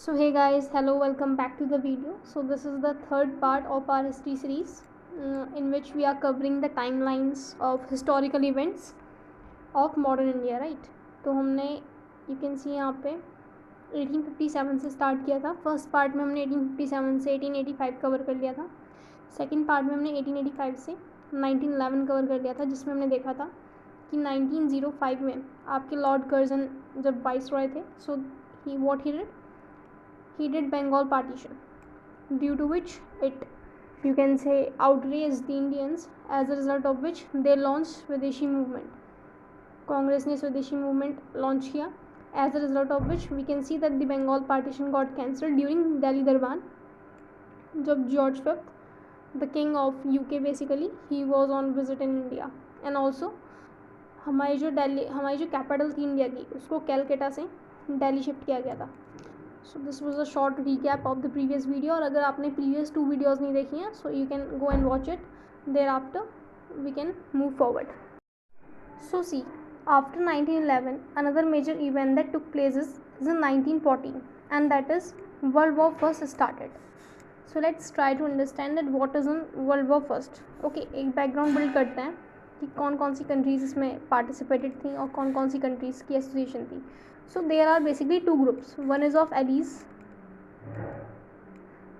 So hey guys, hello, welcome back to the video. So this is the third part of our history series in which we are covering the timelines of historical events of modern India, right? तो हमने you can see यहाँ पे 1857 से start किया था. First part में हमने 1857 से 1885 कवर कर लिया था. सेकेंड पार्ट में हमने 1885 से 1911 कवर कर लिया था, जिसमें हमने देखा था कि 1905 में आपके लॉर्ड कर्जन जब वाइस रॉय थे, सो he did Bengal partition, due to which it, you can say, outraged the Indians, as a result of which they launched Swadeshi movement. Congress ने स्वदेशी मूवमेंट लॉन्च किया, as a result of which we can see that the Bengal partition got cancelled during Delhi दरबार, जब George fifth, the king of UK basically, he was on visit in India. and also हमारी जो capital थी India की, उसको कैलकाटा से Delhi shift किया गया था. So this was a short recap of the previous video. और अगर आपने प्रीवियस 2 वीडियोज़ नहीं देखी हैं, so you can go and watch it. Thereafter we can move forward. So see, after 1911 another major event that took place is in 1914, and that is World War First started. So let's try to understand that what is in World War First. Okay, एक background build करते हैं कि कौन कौन सी countries इसमें participated थी और कौन कौन सी कंट्रीज़ की एसोसिएशन थी. So there are basically 2 groups. One is of allies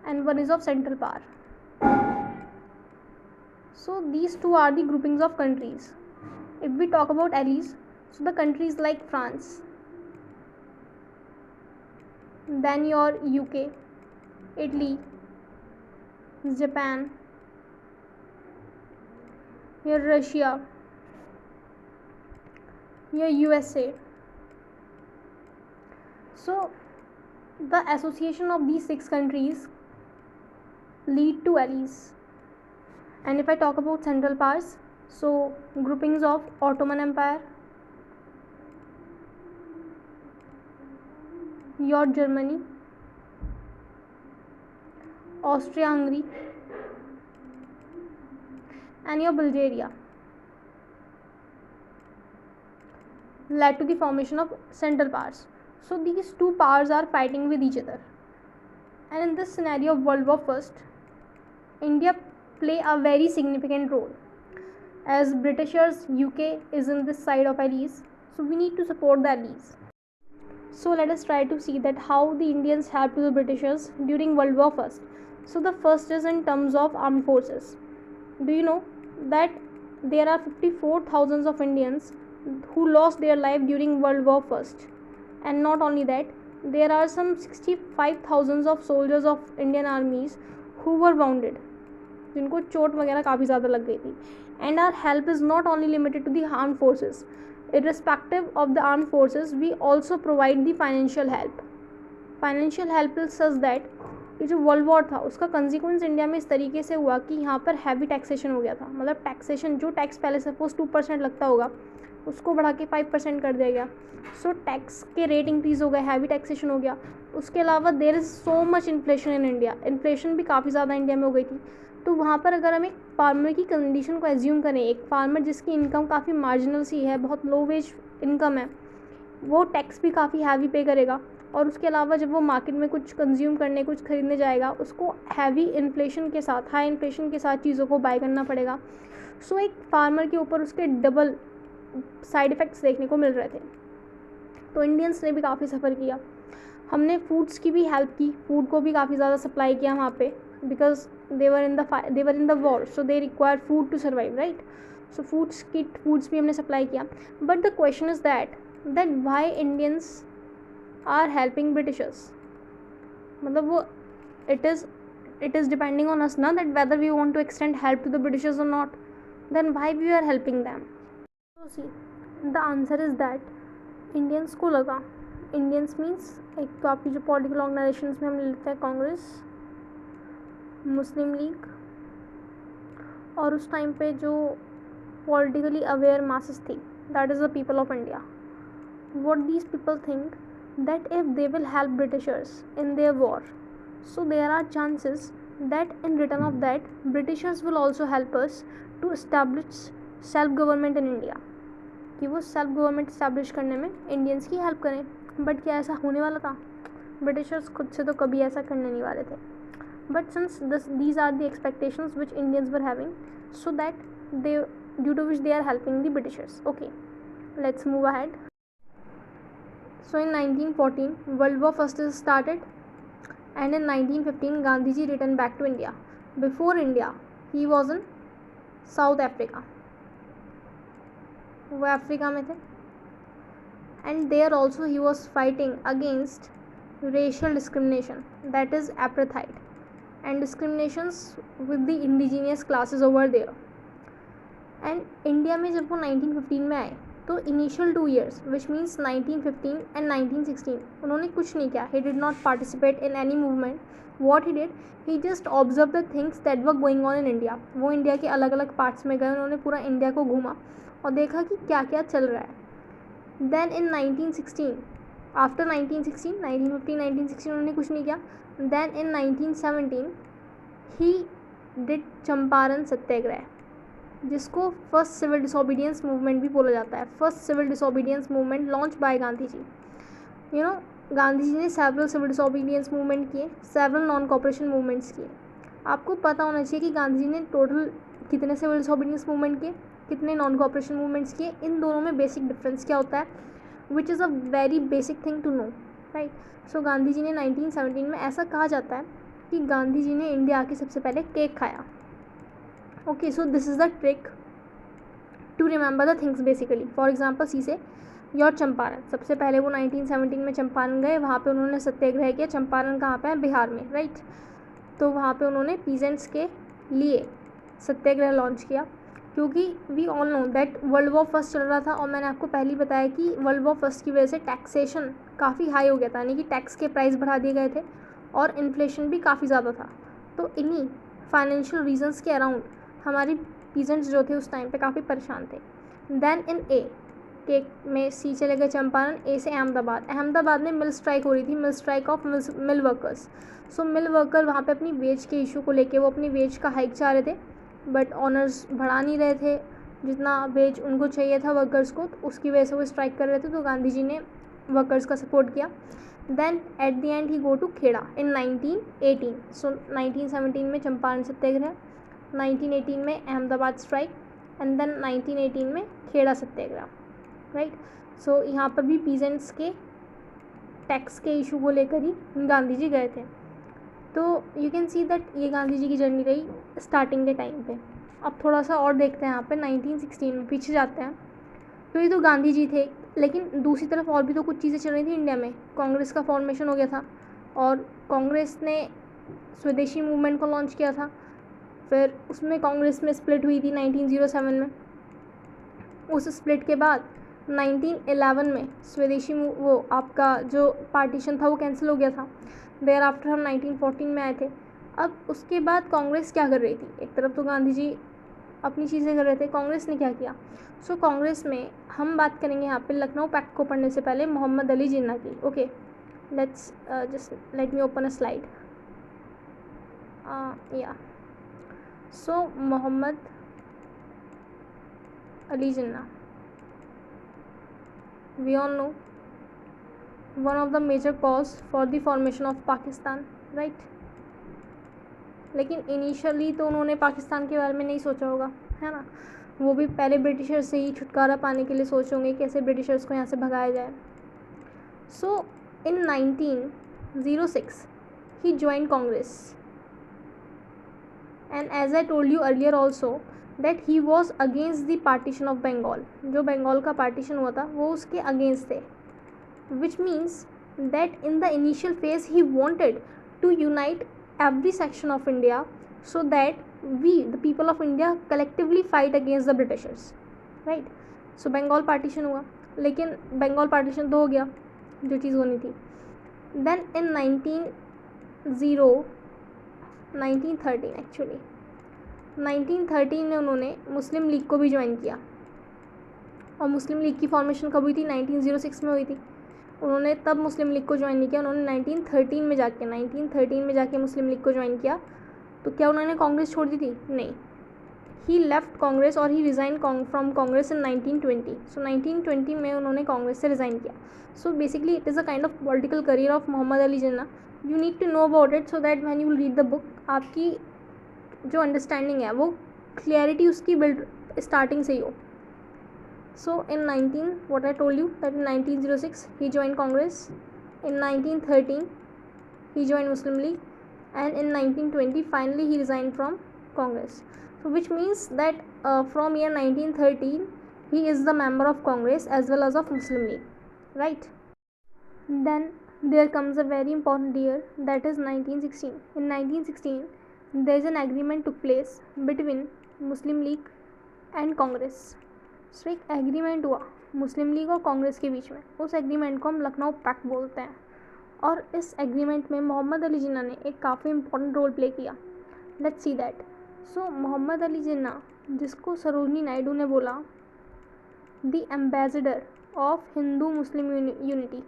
and one is of central power. So these two are the groupings of countries. If we talk about allies, so the countries like France, then your UK, Italy, Japan, your Russia, your USA. So the association of these 6 countries lead to allies. And if I talk about central powers, so groupings of Ottoman Empire, your Germany, Austria-Hungary, and your Bulgaria led to the formation of central powers. So these 2 powers are fighting with each other, and in this scenario of World War First, India play a very significant role, as Britishers, UK is in this side of allies, so we need to support the allies. So let us try to see that how the Indians helped to the Britishers during World War First. So the first is in terms of armed forces. Do you know that there are 54,000 of Indians who lost their life during World War First? And not only that, there are some 65,000 of soldiers of Indian armies who were wounded, जिनको चोट वगैरह काफ़ी ज़्यादा लग गई थी. And our help is not only limited to the armed forces. Irrespective of the armed forces, we also provide the financial help. Financial help is such that ये जो वर्ल्ड वॉर था उसका कंसिक्वेंस इंडिया में इस तरीके से हुआ कि यहाँ पर हैवी टैक्सेशन हो गया था. मतलब टैक्सेशन, जो टैक्स पहले सपोज 2% लगता होगा, उसको बढ़ा के 5% कर दिया गया. सो टैक्स के रेट इंक्रीज़ हो गए, हैवी टैक्सेशन हो गया. उसके अलावा there is so much inflation in India. Inflation भी काफ़ी ज़्यादा इंडिया में हो गई थी. तो वहाँ पर अगर हम एक फार्मर की कंडीशन को एज्यूम करें, एक फार्मर जिसकी इनकम काफ़ी मार्जिनल सी है, बहुत लो वेज इनकम है, वो टैक्स भी काफ़ी हैवी पे करेगा. और उसके अलावा जब वो मार्केट में कुछ कंज्यूम करने, कुछ खरीदने जाएगा, उसको हैवी इन्फ्लेशन के साथ, हाई इन्फ्लेशन के साथ चीज़ों को बाय करना पड़ेगा. सो एक फार्मर के ऊपर उसके डबल साइड इफ़ेक्ट्स देखने को मिल रहे थे. तो इंडियंस ने भी काफ़ी सफ़र किया. हमने फूड्स की भी हेल्प की, फूड को भी काफ़ी ज़्यादा सप्लाई किया वहाँ पे, because they were in the war, so they require food to survive, right. So foods भी हमने सप्लाई किया. But the question is that why Indians are helping britishers. मतलब वो it is depending on us ना, that whether we want to extend help to the britishers और not, then why we are helping them. So see, the answer is that Indians को लगा, Indians means एक तो आपकी जो political organisations में हम लेते हैं कांग्रेस, मुस्लिम लीग, और उस टाइम पे जो पॉलिटिकली अवेयर मासेस थी, that is the people of India. What these people think that if they will help Britishers in their war, so there are chances that in return of that Britishers will also help us to establish self government in India, कि वो self government establish करने में Indians की help करें. But क्या ऐसा होने वाला था? ब्रिटिशर्स खुद से तो कभी ऐसा करने नहीं वाले थे, but since these are the expectations which Indians were having, so that they, due to which they are helping the Britishers. Okay, let's move ahead. So in 1914 World War First is started, and in 1915 Gandhiji returned back to India. Before India he was in South Africa, वो Africa में थे, and there also he was fighting against racial discrimination, that is apartheid, and discriminations with the indigenous classes over there. And India में जब वो 1915 में आए तो initial 2 years which means 1915 and 1916 उन्होंने कुछ नहीं किया. He did not participate in any movement. What he did, he just observe the things that were going on in India. वो इंडिया के अलग अलग पार्ट्स में गए, उन्होंने पूरा इंडिया को घूमा और देखा कि क्या क्या चल रहा है. देन इन 1916, आफ्टर 1916, 1915, 1916 उन्होंने कुछ नहीं किया. Then in 1917 he did Champaran Satyagraha, जिसको फर्स्ट सिविल डिसोबीडियंस मूवमेंट भी बोला जाता है. First civil disobedience movement launch by Gandhi ji. Gandhi ji ने सेवरल सिविल डिसोबीडियंस मूवमेंट किए, सेवरल नॉन कॉपरेशन मूवमेंट्स किए. आपको पता होना चाहिए कि गांधी जी ने टोटल कितने सिविल डिसोबीडियंस मूवमेंट किए, कितने नॉन कॉपरेशन मूवमेंट्स किए. इन दोनों में बेसिक डिफरेंस क्या होता है, which is a very basic thing to know, right. So Gandhi ji ने 1917 में, ऐसा कहा जाता है कि गांधी जी ने इंडिया आके सबसे पहले केक खाया. Okay, so this is the trick to remember the things basically. For example, सी से योर चंपारण, सबसे पहले वो 1917 में चंपारण गए, वहाँ पे उन्होंने सत्याग्रह किया. चंपारण कहाँ पे है, बिहार में, राइट. तो वहाँ पे उन्होंने पीजेंट्स के लिए सत्याग्रह लॉन्च किया, क्योंकि we all know that world war first चल रहा था. और मैंने आपको पहले ही बताया कि वर्ल्ड वॉर फर्स्ट की वजह से टैक्सेशन काफ़ी हाई हो गया था, यानी कि टैक्स के प्राइस बढ़ा दिए गए थे और इन्फ्लेशन भी काफ़ी ज़्यादा था. तो इन्हीं फाइनेंशियल रीजंस के अराउंड हमारी पीजेंट्स जो थे उस टाइम पे काफ़ी परेशान थे. देन इन ए के में सी चले गए चंपारण, ए से अहमदाबाद. अहमदाबाद में मिल स्ट्राइक हो रही थी, मिल स्ट्राइक ऑफ मिल वर्कर्स. सो मिल वर्कर वहाँ पे अपनी वेज के इशू को लेके वो अपनी वेज का हाइक चाह रहे थे, बट ऑनर्स बढ़ा नहीं रहे थे जितना वेज उनको चाहिए था वर्कर्स को, तो उसकी वजह से वो स्ट्राइक कर रहे थे. तो गांधी जी ने वर्कर्स का सपोर्ट किया. Then at the end he go to Kheda in 1918. So 1917 में चंपारण सत्याग्रह, 1918 में अहमदाबाद स्ट्राइक, एंड देन 1918 में खेड़ा सत्याग्रह, राइट. सो यहाँ पर भी पीजेंट्स के टैक्स के इशू को लेकर ही गांधी जी गए थे. तो यू कैन सी दैट ये गांधी जी की जर्नी रही स्टार्टिंग के टाइम पे. अब थोड़ा सा और देखते हैं यहाँ पे 1916 में, पीछे जाते हैं. तो ये तो गांधी जी थे, लेकिन दूसरी तरफ और भी तो कुछ चीज़ें चल रही थी इंडिया में. कांग्रेस का फॉर्मेशन हो गया था और कांग्रेस ने स्वदेशी मूवमेंट को लॉन्च किया था. फिर उसमें कांग्रेस में स्प्लिट हुई थी 1907 में. उस स्प्लिट के बाद 1911 में स्वदेशी वो आपका जो पार्टीशन था वो कैंसिल हो गया था. देयर आफ्टर हम 1914 में आए थे. अब उसके बाद कांग्रेस क्या कर रही थी, एक तरफ तो गांधी जी अपनी चीज़ें कर रहे थे, कांग्रेस ने क्या किया. सो कांग्रेस में हम बात करेंगे यहाँ पे लखनऊ पैक्ट को पढ़ने से पहले मोहम्मद अली जिन्ना की. Okay, let's just let me open a slide. या सो मोहम्मद अली जिन्ना, we all know one of the major cause for the formation of Pakistan, right. लेकिन इनिशियली तो उन्होंने पाकिस्तान के बारे में नहीं सोचा होगा, है ना. वो भी पहले ब्रिटिशर्स से ही छुटकारा पाने के लिए सोचे होंगे कैसे ब्रिटिशर्स को यहाँ से भगाया जाए. So in 1906 he join Congress, and as I told you earlier also that he was against the partition of Bengal. जो बंगाल का पार्टीशन हुआ था वो उसके अगेंस्ट थे, which means that in the initial phase he wanted to unite every section of India so that we the people of India collectively fight against the Britishers, right. So Bengal partition हुआ, लेकिन Bengal partition तो हो गया जो चीज़ होनी थी. Then in 1913 actually 1913 में उन्होंने मुस्लिम लीग को भी ज्वाइन किया. और मुस्लिम लीग की फॉर्मेशन कब हुई थी, 1906 में हुई थी. उन्होंने तब मुस्लिम लीग को ज्वाइन नहीं किया, उन्होंने 1913 में जाके मुस्लिम लीग को ज्वाइन किया. तो क्या उन्होंने कांग्रेस छोड़ दी थी, नहीं. ही लेफ्ट कांग्रेस और he resign from Congress in 1920. So 1920 में उन्होंने कांग्रेस से रिज़ाइन किया. So basically it is a kind of political career of Mohammad Ali Jinnah. You need to know about it so that when you will read the book आपकी जो understanding है वो clarity उसकी build starting से ही हो. So in 19, what I told you that in 1906 he joined Congress, in 1913 he joined Muslim League, and in 1920 finally he resigned from Congress. So which means that from year 1913 he is the member of Congress as well as of Muslim League, right? Then there comes a very important year, that is 1916. In 1916 there is an agreement took place between Muslim League and Congress. सो एक agreement हुआ मुस्लिम league और कांग्रेस के बीच में. उस agreement को हम Lucknow pact बोलते हैं. और इस एग्रीमेंट में मोहम्मद अली जिन्ना ने एक काफ़ी इंपॉर्टेंट रोल प्ले किया. Let's see that. So Mohammad Ali Jinnah, जिसको सरोजनी नायडू ने बोला the ambassador of Hindu Muslim unity,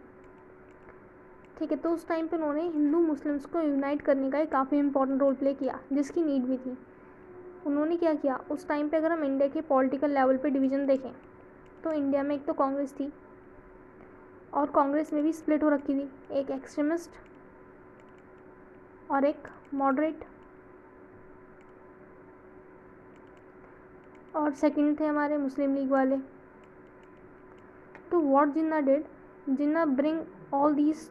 ठीक है, तो उस टाइम पे उन्होंने हिंदू मुस्लिम्स को यूनाइट करने का एक काफ़ी इंपॉर्टेंट रोल प्ले किया जिसकी नीड भी थी. उन्होंने क्या किया उस टाइम पे, अगर हम इंडिया के पॉलिटिकल लेवल पे डिवीज़न देखें तो इंडिया में एक तो कांग्रेस थी और कांग्रेस में भी स्प्लिट हो रखी थी, एक एक्सट्रीमिस्ट और एक मॉडरेट, और सेकंड थे हमारे मुस्लिम लीग वाले. तो what Jinnah did, Jinnah bring all these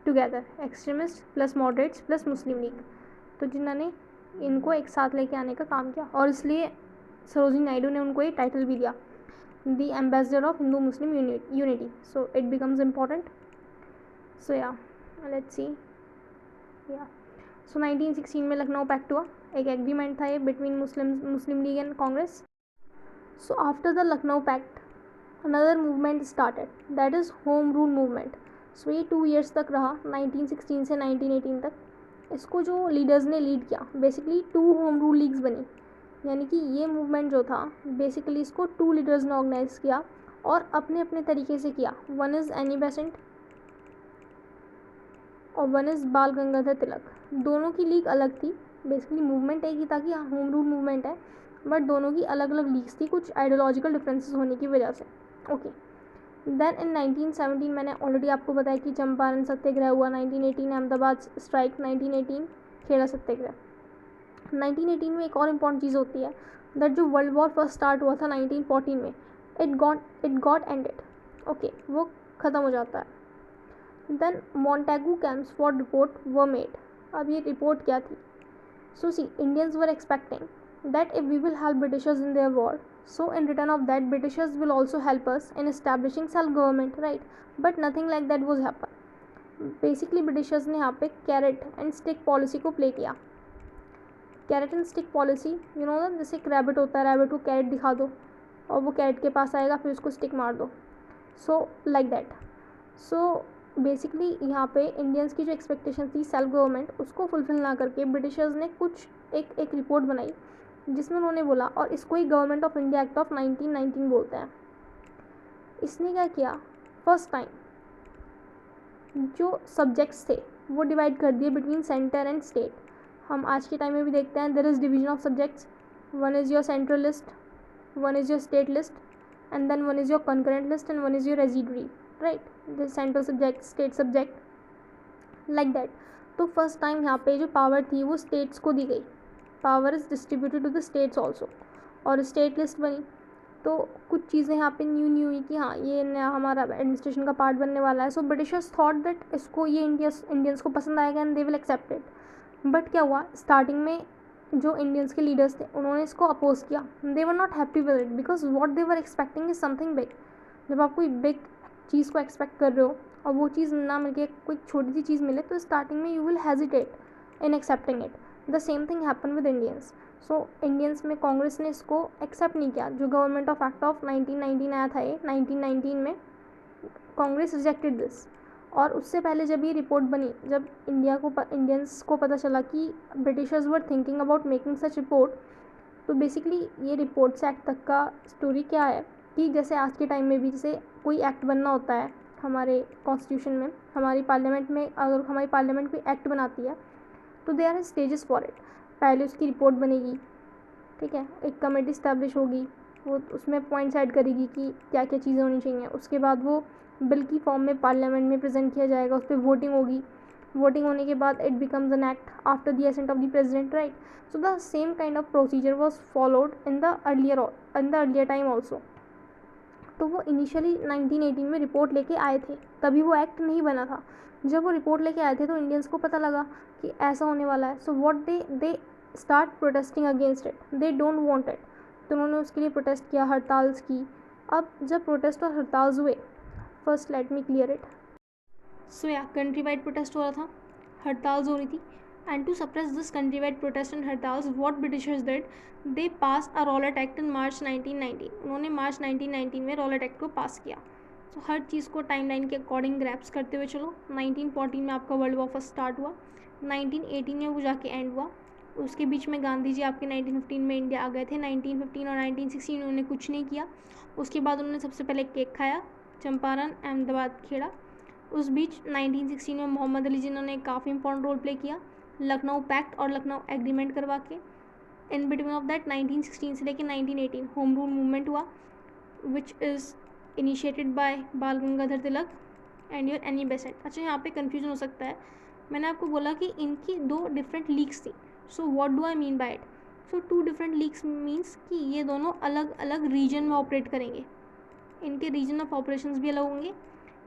together, extremist plus moderates plus Muslim league. तो जिन्ना ने इनको एक साथ लेके आने का काम किया और इसलिए सरोजिनी नायडू ने उनको ये टाइटल भी दिया the ambassador of Hindu Muslim unity. So it becomes important. So yeah let's सी. या सो 1916 में लखनऊ पैक्ट हुआ. एक एग्रीमेंट था ये between Muslim League and Congress. So after the Lucknow pact another movement started, that is home rule movement. So ये 2 years तक रहा, 1916 से 1918 तक. इसको जो लीडर्स ने लीड किया, बेसिकली 2 होम रूल लीग्स बनी, यानी कि ये मूवमेंट जो था बेसिकली इसको 2 लीडर्स ने ऑर्गेनाइज किया और अपने अपने तरीके से किया. वन इज़ एनी बेसेंट और वन इज़ बाल गंगाधर तिलक. दोनों की लीग अलग थी, बेसिकली मूवमेंट एक ही था कि हाँ होम रूल मूवमेंट है, बट दोनों की अलग अलग लीग्स थी कुछ आइडियोलॉजिकल डिफरेंसेस होने की वजह से. ओके. देन इन 1917 मैंने ऑलरेडी आपको बताया कि चंपारण सत्याग्रह हुआ. 1918 अहमदाबाद स्ट्राइक. 1918 खेड़ा सत्याग्रह. 1918 में एक और इम्पॉर्टेंट चीज़ होती है दैट जो वर्ल्ड वॉर फर्स्ट स्टार्ट हुआ था 1914 में, इट गॉट एंडेड. ओके, वो ख़त्म हो जाता है. देन मॉन्टेगू कैंप्स फॉर रिपोर्ट वर मेड. अब ये रिपोर्ट क्या थी? So see, Indians were expecting that if we will help britishers in their war, so in return of that Britishers will also help us in establishing self government, right? But nothing like that was happen. Basically Britishers ने यहाँ पे carrot and stick policy को play किया. Carrot and stick policy, you know ना, जैसे एक rabbit होता है, रैबिट को कैरेट दिखा दो और वो कैरेट के पास आएगा, फिर उसको स्टिक मार दो. So like that. So basically यहाँ पे इंडियंस की जो एक्सपेक्टेशन थी सेल्फ गवर्नमेंट, उसको फुलफिल ना करके ब्रिटिशर्स ने कुछ एक रिपोर्ट बनाई जिसमें उन्होंने बोला, और इसको ही government of India act of 1919 बोलते हैं. इसने क्या किया, फर्स्ट टाइम जो सब्जेक्ट्स थे वो डिवाइड कर दिए बिटवीन सेंटर एंड स्टेट. हम आज के टाइम में भी देखते हैं there is division of subjects. One is your central list, one is your state list, and then one is your concurrent list, and one is your residuary, right? This central subject, state subject, like that. तो first time यहाँ पे जो power थी वो states को दी गई. Power is distributed to the states also, और स्टेट लिस्ट बनी. तो कुछ चीज़ें यहाँ पे न्यू हुई कि हाँ ये नया हमारा एडमिनिस्ट्रेशन का पार्ट बनने वाला है. सो ब्रिटिशर्स थॉट दैट इसको ये इंडियंस को पसंद आएगा and they will accept it. But क्या हुआ, स्टार्टिंग में जो इंडियंस के लीडर्स थे उन्होंने इसको अपोज किया. They were not happy with it because what they were expecting is something big. जब आप कोई बिग चीज़ को एक्सपेक्ट कर रहे हो और वो चीज़ ना मिल के कोई छोटी सी चीज़ मिले, तो स्टार्टिंग में you will hesitate in accepting it. The same thing happen with Indians. So Indians में कांग्रेस ने इसको एक्सेप्ट नहीं किया. जो गवर्नमेंट ऑफ एक्ट ऑफ 1919 आया था ये 1919 में, कांग्रेस रिजेक्टेड दिस. और उससे पहले जब ये रिपोर्ट बनी, जब इंडियंस को पता चला कि Britishers were thinking about making such report, तो बेसिकली ये रिपोर्ट से एक्ट तक का स्टोरी क्या है कि जैसे आज के टाइम में भी जैसे कोई एक्ट बनना होता है हमारे कॉन्स्टिट्यूशन में, हमारी पार्लियामेंट में, अगर हमारी पार्लियामेंट कोई एक्ट बनाती है तो they are stages for it. पहले उसकी रिपोर्ट बनेगी, ठीक है, एक कमेटी इस्टेब्लिश होगी, वो उसमें पॉइंट्स ऐड करेगी कि क्या क्या चीज़ें होनी चाहिए। उसके बाद वो बिल की फॉर्म में पार्लियामेंट में प्रेजेंट किया जाएगा, उस पर वोटिंग होगी, वोटिंग होने के बाद it becomes an act after the assent of the president, right. So the same kind of procedure was followed in the earlier time also. तो वो इनिशियली 1918 में रिपोर्ट लेके आए थे, तभी वो एक्ट नहीं बना था। जब वो रिपोर्ट लेके आए थे तो इंडियंस को पता लगा कि ऐसा होने वाला है। So what they start protesting against it, they don't want it. तो उन्होंने उसके लिए प्रोटेस्ट किया, हड़ताल्स की। अब जब प्रोटेस्ट और हड़ताल्स हुए, first let me clear it. So yeah country wide protest हो रहा था, हड़ताल्स हो रही थी, and to suppress this country wide protest and हड़ताल्स what britishers did, they pass a Rowlatt act in March 1919। उन्होंने मार्च 1919 में रॉलेट एक्ट को पास किया। तो हर चीज़ को टाइमलाइन के अकॉर्डिंग ग्रैप्स करते हुए चलो। 1914 में आपका वर्ल्ड वॉर फर्स्ट स्टार्ट हुआ, 1918 में वो जाके एंड हुआ। उसके बीच में गांधी जी आपके 1915 में इंडिया आ गए थे। 1915 और 1916 उन्होंने कुछ नहीं किया। उसके बाद उन्होंने सबसे पहले केक खाया, चंपारण, अहमदाबाद, खेड़ा। उस बीच 1916 में मोहम्मद अली जिन्होंने काफ़ी इंपॉर्टेंट रोल प्ले किया, लखनऊ पैक्ट और लखनऊ एग्रीमेंट करवा के। इन बिटवीन ऑफ दैट 1916 से लेकर 1918 होम रूल मूवमेंट हुआ, विच इज़ इनिशिएटेड बाय बाल Gangadhar Tilak and your Annie Besant. अच्छा, यहाँ पे कन्फ्यूजन हो सकता है, मैंने आपको बोला कि इनकी दो डिफरेंट लीग्स थी। So what do I mean by it? So two different leagues means कि ये दोनों अलग अलग रीजन में ऑपरेट करेंगे, इनके रीजन ऑफ ऑपरेशंस भी अलग होंगे।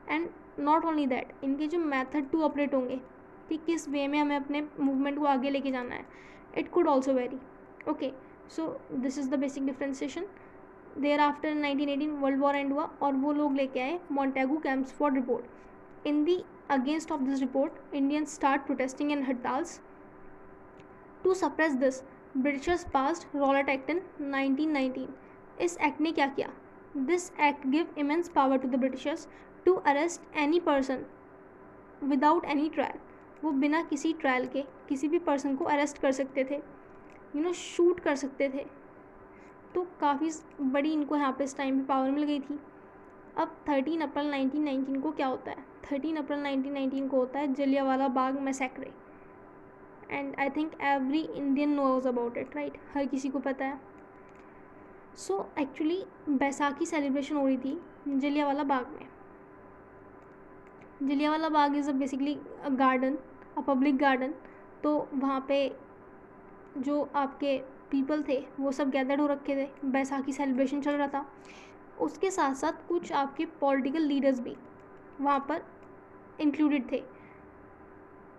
एंड नॉट ओनली दैट, इनके जो मेथड टू ऑपरेट होंगे कि किस वे में हमें अपने मूवमेंट को आगे लेके जाना है, it could also very. Okay, so this is the basic differentiation. There after 1918 world war end हुआ और वो लोग लेके आए Montagu Chelmsford report. In the against of this report Indians start protesting in हड़ताल्स। To suppress this britishers passed Rowlatt act in 1919। इस एक्ट ने क्या किया? This act give immense power to the britishers to arrest any person without any trial. वो बिना किसी trial के किसी भी पर्सन को अरेस्ट कर सकते थे, शूट कर सकते थे। तो काफ़ी बड़ी इनको यहाँ पे इस टाइम पे पावर मिल गई थी। अब 13 अप्रैल 1919 को क्या होता है? 13 अप्रैल 1919 को होता है Jallianwala Bagh massacre, and I think every Indian knows about it, right. हर किसी को पता है। सो एक्चुअली बैसाखी सेलिब्रेशन हो रही थी जलियांवाला बाग में। Jallianwala Bagh is basically a garden, a public garden. तो वहाँ पे जो आपके पीपल थे वो सब गैदर्ड हो रखे थे, बैसाखी सेलिब्रेशन चल रहा था। उसके साथ साथ कुछ आपके पॉलिटिकल लीडर्स भी वहाँ पर इंक्लूडेड थे।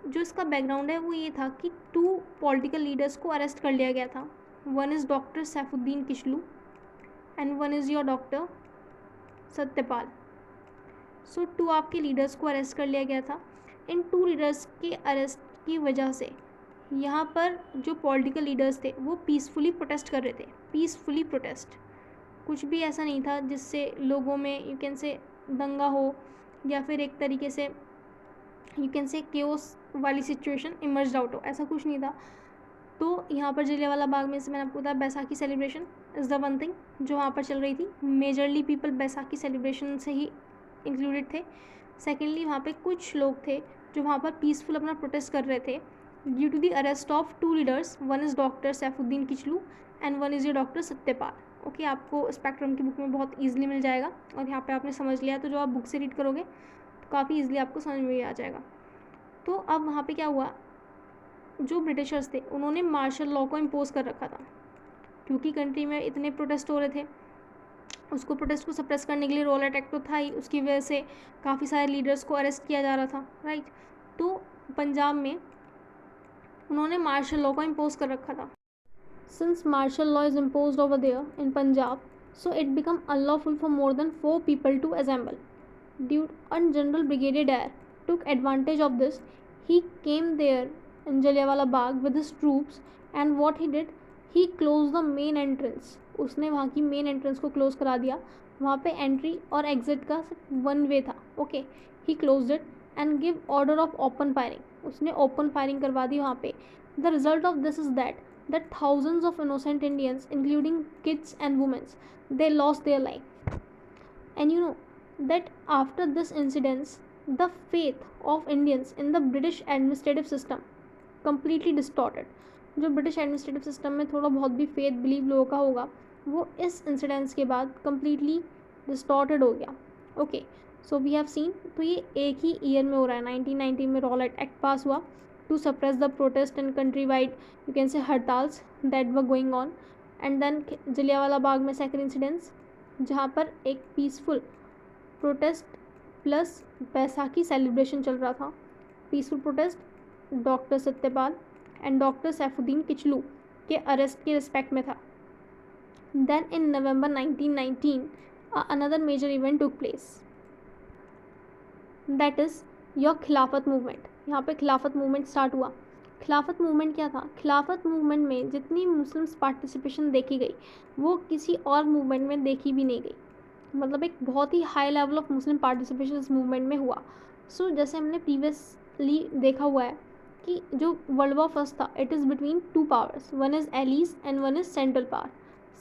जो इसका बैकग्राउंड है वो ये था कि 2 पॉलिटिकल लीडर्स को अरेस्ट कर लिया गया था। One is doctor Saifuddin Kitchlew and one is your doctor Satyapal. So 2 आपके लीडर्स को अरेस्ट कर लिया गया था। इन 2 लीडर्स के अरेस्ट की वजह से यहाँ पर जो पॉलिटिकल लीडर्स थे वो पीसफुली प्रोटेस्ट कर रहे थे। पीसफुली प्रोटेस्ट, कुछ भी ऐसा नहीं था जिससे लोगों में यू कैन से दंगा हो या फिर एक तरीके से यू कैन से केओस वाली सिचुएशन इमर्ज आउट हो, ऐसा कुछ नहीं था। तो यहाँ पर जलियांवाला बाग में से मैंने आपको बताया Baisakhi celebration is the one thing जो वहाँ पर चल रही थी। मेजरली पीपल बैसाखी सेलिब्रेशन से ही इंक्लूडेड थे। सेकेंडली वहाँ पे कुछ लोग थे जो वहाँ पर पीसफुल अपना प्रोटेस्ट कर रहे थे due to the arrest of 2 leaders. One is doctor Saifuddin Kitchlew and one is your doctor Satyapal. Okay, आपको स्पेक्ट्रम की बुक में बहुत ईजिली मिल जाएगा और यहाँ पे आपने समझ लिया तो जो आप बुक से रीड करोगे तो काफ़ी ईजिली आपको समझ में भी आ जाएगा। तो अब वहाँ पे क्या हुआ, जो ब्रिटिशर्स थे उन्होंने मार्शल लॉ को इम्पोज कर रखा था क्योंकि कंट्री में इतने प्रोटेस्ट हो रहे थे। उसको प्रोटेस्ट को सप्रेस करने के लिए रॉलेट एक्ट तो था ही, उसकी वजह से काफ़ी सारे लीडर्स को अरेस्ट किया जा रहा था, राइट। तो पंजाब में उन्होंने मार्शल लॉ को इम्पोज कर रखा था। Since martial law is imposed over there in Punjab, so it become unlawful for more than 4 people to assemble. Due and general brigadier Dyer took advantage of this. He came there in Jallianwala Bagh with his troops, and what he did, he closed the main entrance. उसने वहाँ की main entrance को close करा दिया। वहाँ पे entry और exit का वन वे था। Okay, he close it and give order of open firing. उसने ओपन फायरिंग करवा दी वहाँ पे। The result of this is that thousands of innocent Indians, including kids and women, they lost their life. And you know that after this incident, the faith of Indians in the British administrative system completely distorted. जो British administrative system में थोड़ा बहुत भी faith believe लोगों का होगा वो इस इंसिडेंट्स के बाद कम्प्लीटली डिस्टॉर्टेड हो गया। Okay, so we have seen, तो ये एक ही ईयर में हो रहा है। 1919 में रॉलेट एक्ट पास हुआ to suppress the protest and country wide you can say हड़ताल्स that were going on. And then Jallianwala Bagh में सेकंड इंसिडेंट्स, जहाँ पर एक peaceful protest plus Baisakhi celebration चल रहा था। Peaceful protest doctor Satyapal and doctor Saifuddin Kitchlew के अरेस्ट के रिस्पेक्ट में था। Then in November 1919 another major event took place, that is your खिलाफत मूवमेंट। यहाँ पे खिलाफत मूवमेंट स्टार्ट हुआ। खिलाफत मूवमेंट क्या था? खिलाफत मूवमेंट में जितनी मुस्लिम्स पार्टिसिपेशन देखी गई वो किसी और मूवमेंट में देखी भी नहीं गई। मतलब एक बहुत ही high level of Muslim participation इस मूवमेंट में हुआ। सो जैसे हमने प्रीवियसली देखा हुआ है कि जो वर्ल्ड वॉर फर्स्ट था it is between two powers, one is allies and one is central power.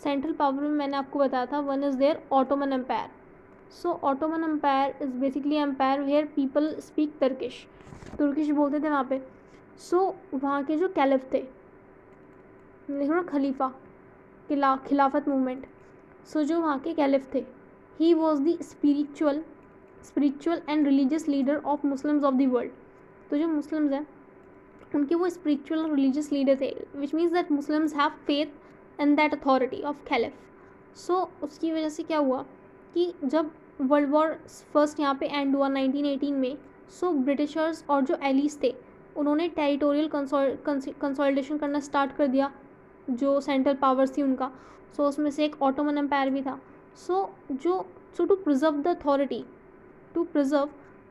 Central power में मैंने आपको बताया था one is there Ottoman empire. So Ottoman empire is basically empire where people speak Turkish बोलते थे वहाँ पे। सो वहाँ के जो कैलिफ थे, देखो ना खलीफा, खिलाफत मूवमेंट। सो जो वहाँ के कैलिफ थे he was the spiritual and religious leader of Muslims of the world. तो जो मुस्लिम्स हैं उनके वो स्पिरिचुअल और रिलीजियस लीडर थे, which means that Muslims have faith in that authority of caliph. So उसकी वजह से क्या हुआ कि जब वर्ल्ड वॉर फर्स्ट यहाँ पे एंड हुआ 1918 में, सो ब्रिटिशर्स और जो एलीज थे उन्होंने टेरिटोरियल कंसोलिडेशन करना स्टार्ट कर दिया जो सेंट्रल पावर्स थी उनका। सो उसमें से एक ऑटोमन एम्पायर भी था। So to preserve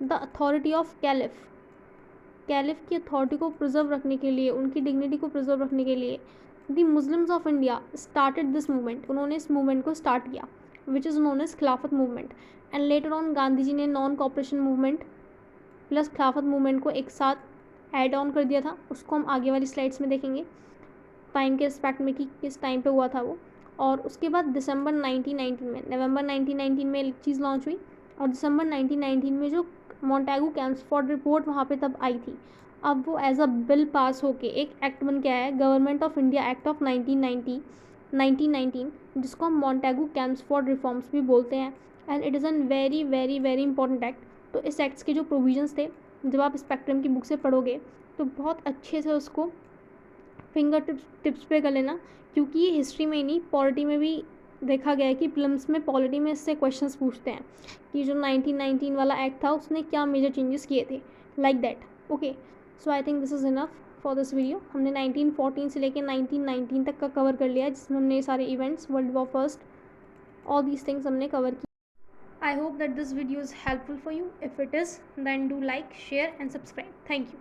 the authority of caliph की अथॉरिटी को प्रिजर्व रखने के लिए, उनकी डिग्निटी को प्रिजर्व रखने के लिए the Muslims of India started this movement. उन्होंने इस मूवमेंट को स्टार्ट किया which is known as Khilafat movement. And later on Gandhi ji ने non cooperation movement plus Khilafat movement को एक साथ ऐड ऑन कर दिया था। उसको हम आगे वाली स्लाइड्स में देखेंगे टाइम के रिस्पेक्ट में कि किस टाइम पे हुआ था वो। और उसके बाद नवंबर 1919 में एक चीज़ लॉन्च हुई और दिसंबर 1919 में जो मॉन्टेगू कैम्सफोर्ड रिपोर्ट वहाँ पे तब आई थी। अब वो एज अ बिल पास होके एक एक्ट बन के आया है, government of India act of 1919, जिसको हम मॉन्टेगू कैम्सफोर्ड रिफॉर्म्स भी बोलते हैं। And it is an very very very important act. तो इस एक्ट्स के जो प्रोविजंस थे जब आप स्पेक्ट्रम की बुक से पढ़ोगे तो बहुत अच्छे से उसको फिंगर टिप्स पे कर लेना, क्योंकि ये हिस्ट्री में ही नहीं पॉलिटी में भी देखा गया है कि प्रिलिम्स में पॉलिटी में इससे क्वेश्चंस पूछते हैं कि जो 1919 वाला एक्ट था उसने क्या मेजर चेंजेस किए थे, like that. Okay, so I think this is enough for this video. हमने 1914 से लेकर 1919 तक का कवर कर लिया है, जिसमें हमने ये सारे events, world war first, all these things हमने कवर किया। I hope that this video is helpful for you. If it is, then do like, share and subscribe. Thank you.